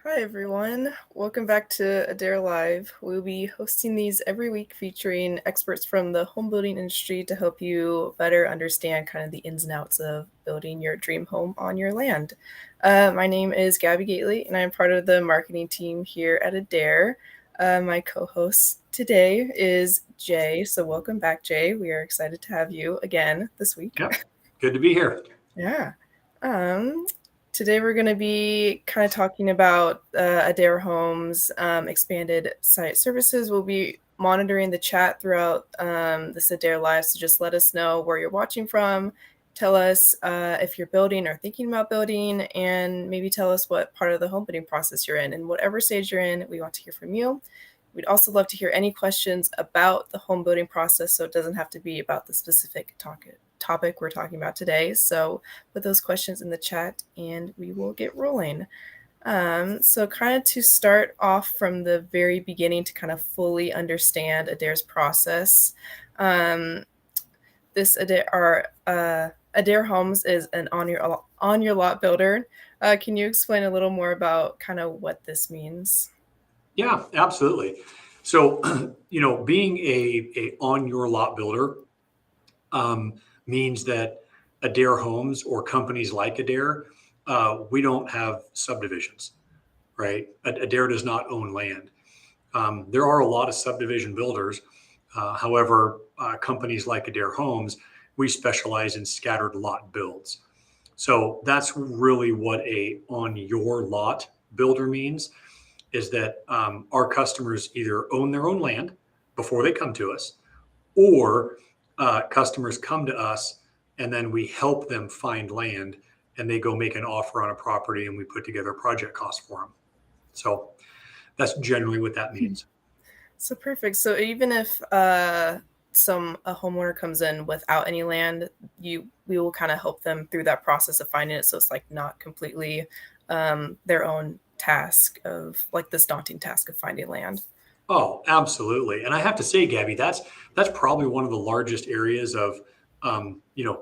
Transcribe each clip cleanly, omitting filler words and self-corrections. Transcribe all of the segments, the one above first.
Hi, everyone. Welcome back to Adair Live. We'll be hosting these every week featuring experts from the home building industry to help you better understand kind of the ins and outs of building your dream home on your land. My name is Gabby Gately, and I'm part of the marketing team here at Adair. My co-host today is Jay. So welcome back, Jay. We are excited to have you again this week. Yep. Good to be here. Yeah. Um, Today we're going to be kind of talking about Adair Homes expanded site services. We'll be monitoring the chat throughout this Adair Live, so just let us know where you're watching from. Tell us if you're building or thinking about building, and maybe tell us what part of the home building process you're in. And whatever stage you're in, we want to hear from you. We'd also love to hear any questions about the home building process, so it doesn't have to be about the specific topic we're talking about today. So put those questions in the chat and we will get rolling. So kind of to start off from the very beginning to kind of fully understand Adair's process, this Adair Homes is an on your lot builder. Can you explain a little more about kind of what this means? Yeah, absolutely. So, being a on your lot builder um, means that Adair Homes or companies like Adair, we don't have subdivisions, right? Adair does not own land. There are a lot of subdivision builders. However, companies like Adair Homes, we specialize in scattered lot builds. So that's really what a on your lot builder means is that our customers either own their own land before they come to us, or customers come to us and then we help them find land and they go make an offer on a property and we put together a project cost for them. So that's generally what that means. So perfect. So even if a homeowner comes in without any land, we will kind of help them through that process of finding it. So it's like not completely their own task of like this daunting task of finding land. Oh, absolutely. And I have to say, Gabby, that's probably one of the largest areas of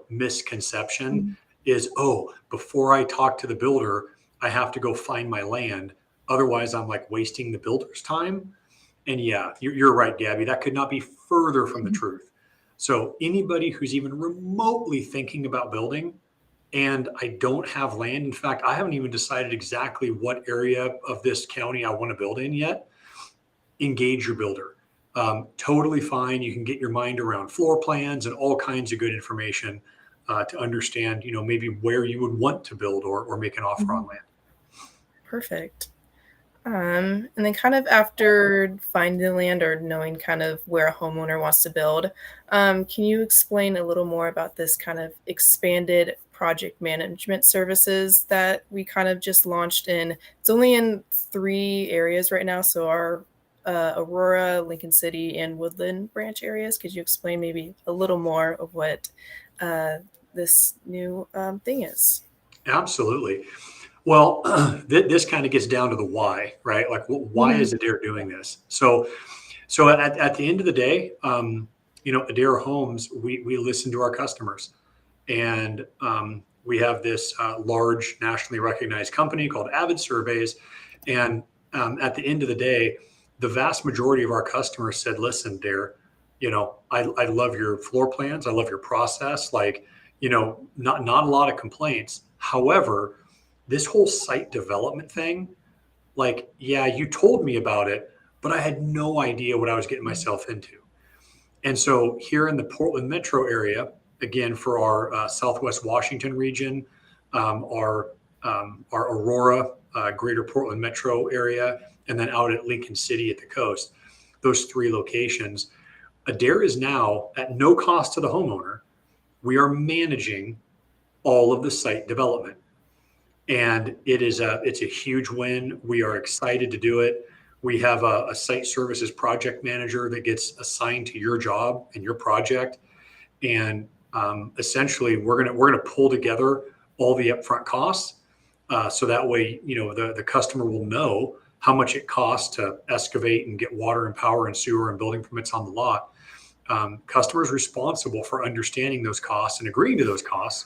misconception Mhm. is, oh, before I talk to the builder, I have to go find my land. Otherwise, I'm like wasting the builder's time. And yeah, you're right, Gabby. That could not be further from the truth. So anybody who's even remotely thinking about building, and I don't have land. In fact, I haven't even decided exactly what area of this county I want to build in yet. Engage your builder. Totally fine. You can get your mind around floor plans and all kinds of good information to understand, maybe where you would want to build or make an offer on Mhm. land. Perfect. And then kind of after finding the land or knowing kind of where a homeowner wants to build, can you explain a little more about this kind of expanded project management services that we kind of just launched in? It's only in 3 areas right now. So our Aurora, Lincoln City, and Woodland branch areas. Could you explain maybe a little more of what uh, this new thing is? Absolutely. Well, this kind of gets down to the why, right? Like, why Mhm. is Adair doing this? So at the end of the day, Adair Homes, we listen to our customers, and we have this large nationally recognized company called Avid Surveys, and at the end of the day, the vast majority of our customers said, "Listen, Adair, I love your floor plans, I love your process, like, not a lot of complaints. However, this whole site development thing, like, yeah, you told me about it, but I had no idea what I was getting myself into." And so here in the Portland metro area, again, for our Southwest Washington region, our Aurora, greater Portland metro area, and then out at Lincoln City at the coast, those 3 locations, Adair is now at no cost to the homeowner. We are managing all of the site development. And it's a huge win. We are excited to do it. We have a site services project manager that gets assigned to your job and your project, and essentially we're gonna pull together all the upfront costs, so that way the customer will know how much it costs to excavate and get water and power and sewer and building permits on the lot. Customers responsible for understanding those costs and agreeing to those costs,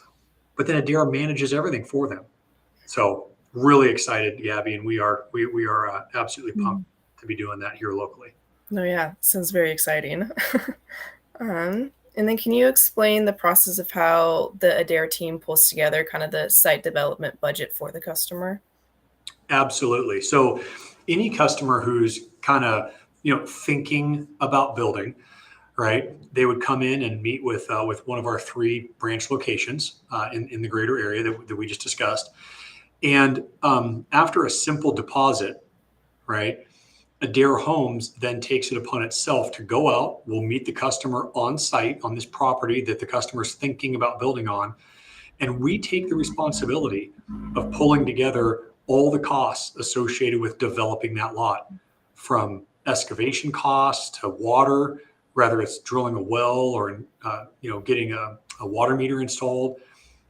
but then Adair manages everything for them. So Really excited, Gabby, and we are absolutely pumped Mhm. to be doing that here locally. No, yeah, sounds very exciting. And then can you explain the process of how the Adair team pulls together kind of the site development budget for the customer? Absolutely. So, any customer who's kind of thinking about building, right? They would come in and meet with one of our three branch locations in the greater area that we just discussed, and after a simple deposit, right? Adair Homes then takes it upon itself to go out. We'll meet the customer on site on this property that the customer is thinking about building on, and we take the responsibility of pulling together all the costs associated with developing that lot, from excavation costs to water, whether it's drilling a well or getting a water meter installed,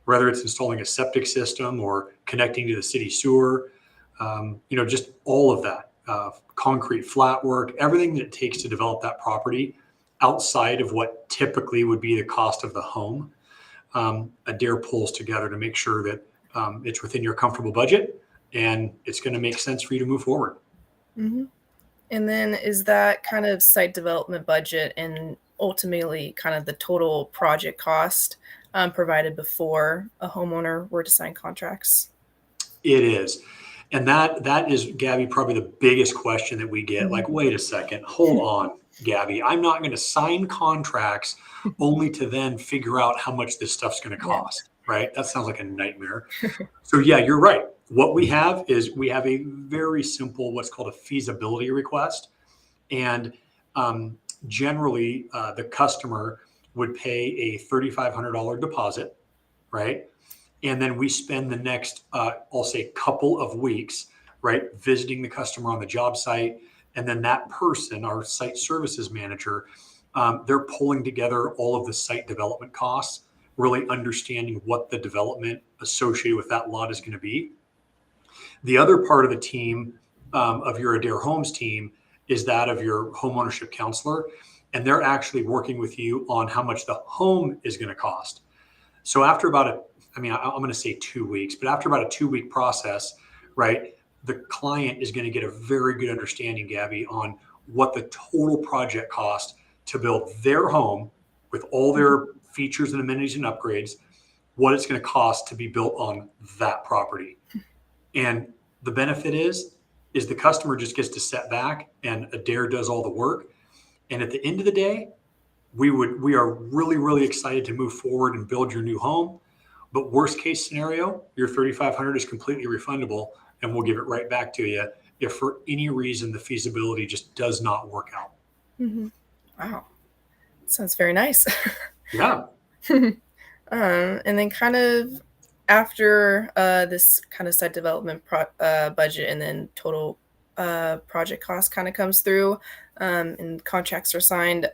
whether it's installing a septic system or connecting to the city sewer, just all of that, concrete flat work, everything that it takes to develop that property outside of what typically would be the cost of the home. Adair pulls together to make sure that it's within your comfortable budget and it's going to make sense for you to move forward. Hmm. And then is that kind of site development budget and ultimately kind of the total project cost provided before a homeowner were to sign contracts? It is. And that is, Gabby, probably the biggest question that we get. Mhm. Like, wait a second, hold on, Gabby. I'm not going to sign contracts only to then figure out how much this stuff's going to Yeah. cost, right? That sounds like a nightmare. So yeah, you're right. What we have is we have a very simple, what's called a feasibility request. And um, generally, the customer would pay a $3,500 deposit, right? And then we spend the next, I'll say, couple of weeks, right, visiting the customer on the job site. And then that person, our site services manager, they're pulling together all of the site development costs, really understanding what the development associated with that lot is going to be. The other part of the team, of your Adair Homes team, is that of your homeownership counselor. And they're actually working with you on how much the home is going to cost. So after about I'm going to say 2 weeks, but after about a 2 week process, right, the client is going to get a very good understanding, Gabby, on what the total project cost to build their home with all Mhm. their features and amenities and upgrades, what it's going to cost to be built on that property. And the benefit is the customer just gets to sit back and Adair does all the work. And at the end of the day, we are really, really excited to move forward and build your new home. But worst case scenario, your 3,500 is completely refundable, and we'll give it right back to you if for any reason the feasibility just does not work out. Mhm. Wow, sounds very nice. Yeah. And then kind of after this kind of site development budget and then total project cost kind of comes through and contracts are signed,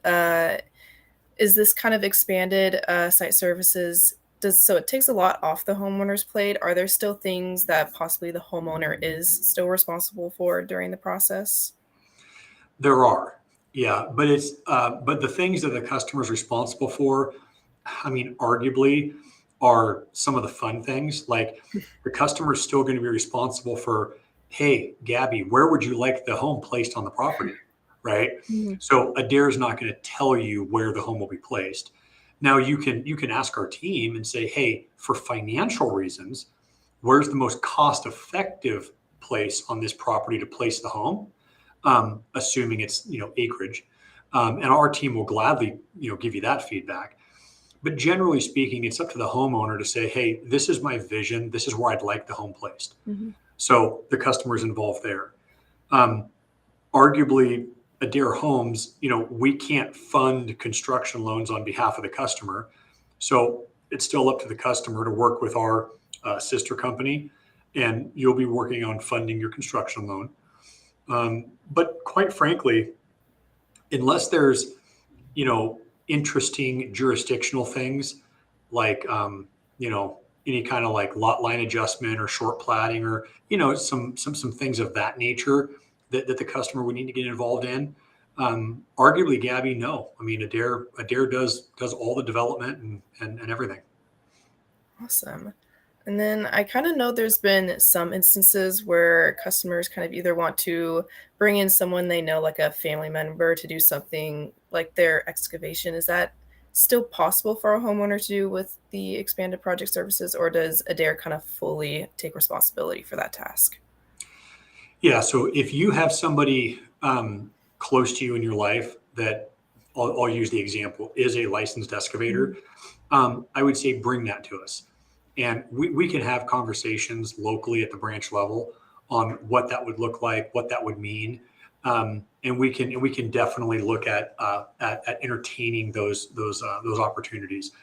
is this kind of expanded site services? So it takes a lot off the homeowner's plate. Are there still things that possibly the homeowner is still responsible for during the process? There are, yeah, but but the things that the customer is responsible for, I mean, arguably, are some of the fun things. Like the customer is still going to be responsible for, hey, Gabby, where would you like the home placed on the property, right? Mhm. So Adair is not going to tell you where the home will be placed. Now you can ask our team and say, hey, for financial reasons, where's the most cost effective place on this property to place the home? Assuming it's acreage, and our team will gladly give you that feedback. But generally speaking, it's up to the homeowner to say, hey, this is my vision, this is where I'd like the home placed. Mhm. So the customer is involved there. um, Arguably, Adair Homes, we can't fund construction loans on behalf of the customer, so it's still up to the customer to work with our sister company, and you'll be working on funding your construction loan. But quite frankly, unless there's interesting jurisdictional things like any kind of like lot line adjustment or short platting, or some things of that nature that the customer would need to get involved in. Arguably, Gabby, no. I mean, Adair does all the development and everything. Awesome. And then I kind of know there's been some instances where customers kind of either want to bring in someone they know, like a family member, to do something like their excavation. Is that still possible for a homeowner to do with the expanded project services, or does Adair kind of fully take responsibility for that task? Yeah. So if you have somebody close to you in your life that I'll use the example is a licensed excavator, Mhm. I would say bring that to us. And we can have conversations locally at the branch level on what that would look like, what that would mean. And we can definitely look at entertaining those opportunities.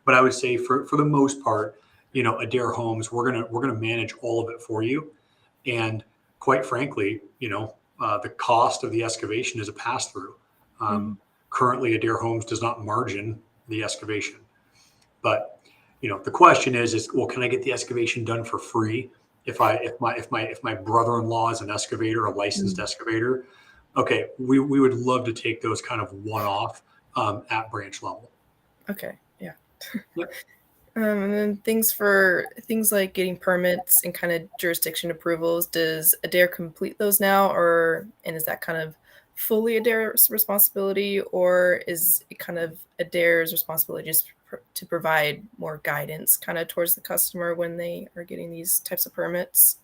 But I would say for the most part, Adair Homes, we're gonna manage all of it for you. And quite frankly, the cost of the excavation is a pass through. Mhm. Currently, Adair Homes does not margin the excavation. But the question is well, can I get the excavation done for free? If my brother-in-law is an excavator, a licensed Mhm. excavator, okay, we would love to take those kind of one-off at branch level. Okay, yeah. Yep. And then things like getting permits and kind of jurisdiction approvals, does Adair complete those now, and is that kind of fully Adair's responsibility, or is it kind of Adair's responsibility just to provide more guidance kind of towards the customer when they are getting these types of permits?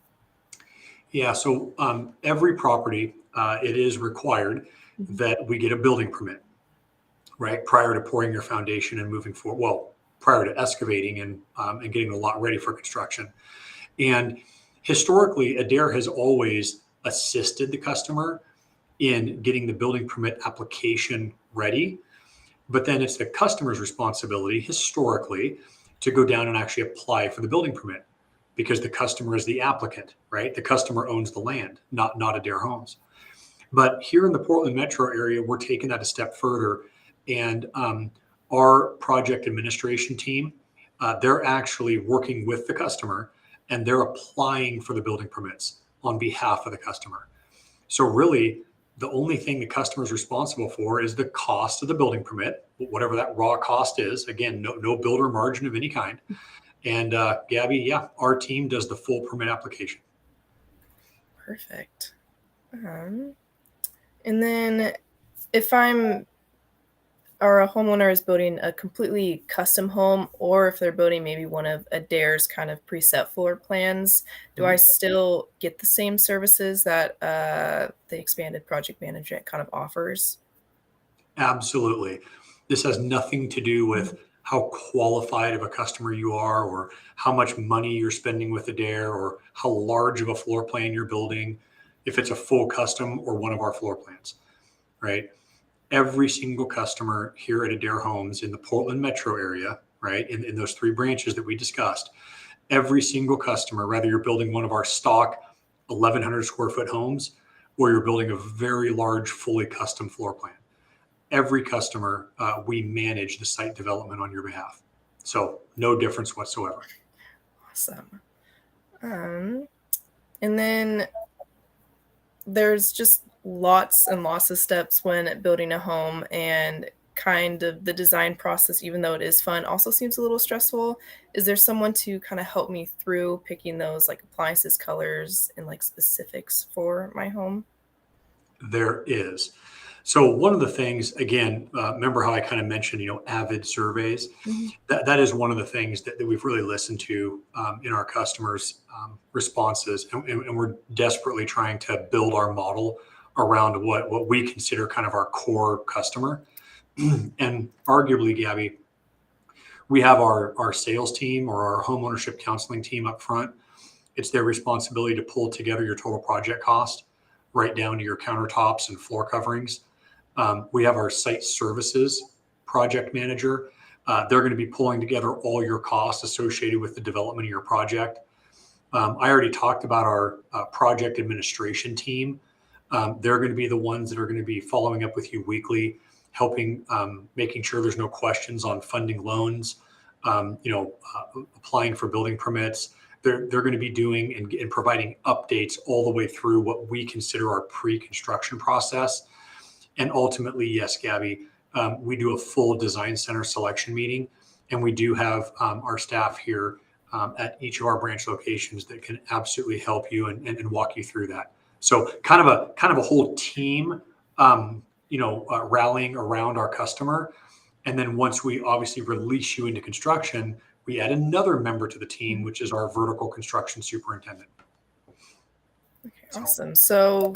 Yeah. So every property, it is required Mhm. that we get a building permit, right, prior to pouring your foundation and moving forward. Well, prior to excavating and getting the lot ready for construction. And historically, Adair has always assisted the customer in getting the building permit application ready. But then it's the customer's responsibility historically to go down and actually apply for the building permit because the customer is the applicant, right? The customer owns the land, not Adair Homes. But here in the Portland metro area, we're taking that a step further. And our project administration team, they're actually working with the customer and they're applying for the building permits on behalf of the customer. So, really, the only thing the customer is responsible for is the cost of the building permit, whatever that raw cost is. Again, no builder margin of any kind. And Gabby, yeah, our team does the full permit application. Perfect. Um, and then if I'm or a homeowner is building a completely custom home, or if they're building maybe one of Adair's kind of preset floor plans, do I Mhm. still get the same services that the expanded project management kind of offers? Absolutely. This has nothing to do Mhm. with how qualified of a customer you are or how much money you're spending with Adair or how large of a floor plan you're building, if it's a full custom or one of our floor plans, right? Every single customer here at Adair Homes in the Portland metro area, right, in those three branches that we discussed, every single customer, whether you're building one of our stock 1,100 square foot homes or you're building a very large, fully custom floor plan, every customer, we manage the site development on your behalf. So no difference whatsoever. Awesome. Um, and then there's just lots and lots of steps when building a home, and kind of the design process, even though it is fun, also seems a little stressful. Is there someone to kind of help me through picking those like appliances, colors, and like specifics for my home? There is. So one of the things, again, remember how I kind of mentioned, avid surveys. Mhm. That is one of the things that we've really listened to in our customers' responses, and we're desperately trying to build our model around what we consider kind of our core customer. And arguably, Gabby, we have our sales team or our home ownership counseling team up front. It's their responsibility to pull together your total project cost, right down to your countertops and floor coverings. We have our site services project manager. They're going to be pulling together all your costs associated with the development of your project. I already talked about our project administration team. They're going to be the ones that are going to be following up with you weekly, helping, making sure there's no questions on funding loans, applying for building permits. They're going to be doing and providing updates all the way through what we consider our pre-construction process. And ultimately, yes, Gabby, we do a full design center selection meeting, and we do have our staff here at each of our branch locations that can absolutely help you and walk you through that. So kind of a whole team, rallying around our customer. And then once we obviously release you into construction, we add another member to the team, which is our vertical construction superintendent. Okay, awesome. So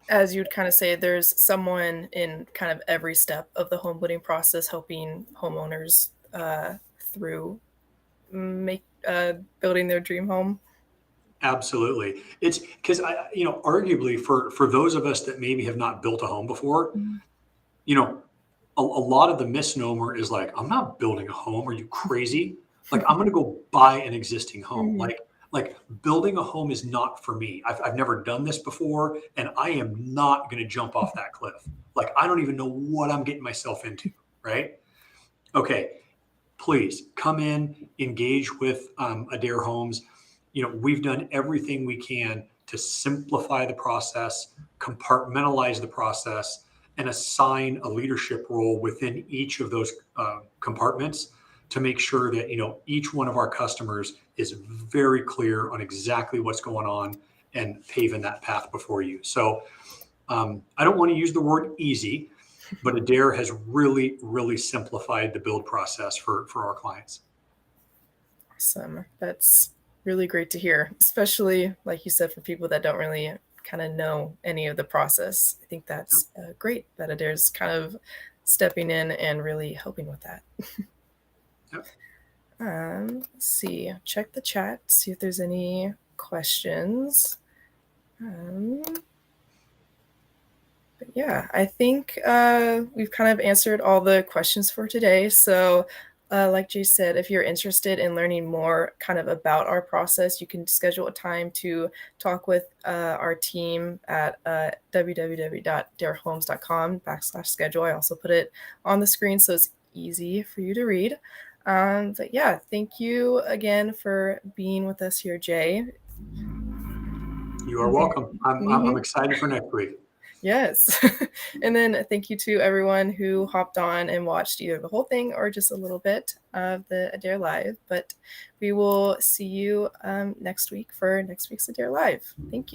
as you'd kind of say, there's someone in kind of every step of the home building process helping homeowners through building their dream home. Absolutely. It's because arguably for those of us that maybe have not built a home before, Mhm. you know, a lot of the misnomer is like, I'm not building a home. Are you crazy? Like, I'm going to go buy an existing home. Mhm. Like building a home is not for me. I've never done this before, and I am not going to jump off that cliff. Like, I don't even know what I'm getting myself into. Right? Okay. Please come in, engage with Adair Homes. We've done everything we can to simplify the process, compartmentalize the process, and assign a leadership role within each of those compartments to make sure that each one of our customers is very clear on exactly what's going on and paving that path before you. So I don't want to use the word easy, but Adair has really, really simplified the build process for our clients. Awesome. That's really great to hear, especially like you said, for people that don't really kind of know any of the process. I think Yep, that's great that Adair's kind of stepping in and really helping with that. yep. Let's see, check the chat, see if there's any questions. Um, but yeah, I think we've kind of answered all the questions for today. So, like Jay said, if you're interested in learning more kind of about our process, you can schedule a time to talk with our team at www.darehomes.com/schedule. I also put it on the screen so it's easy for you to read. But yeah, thank you again for being with us here, Jay. You are welcome. I'm Mhm. excited for next week. Yes. And then thank you to everyone who hopped on and watched either the whole thing or just a little bit of the Adair Live. But we will see you next week for next week's Adair Live. Thank you.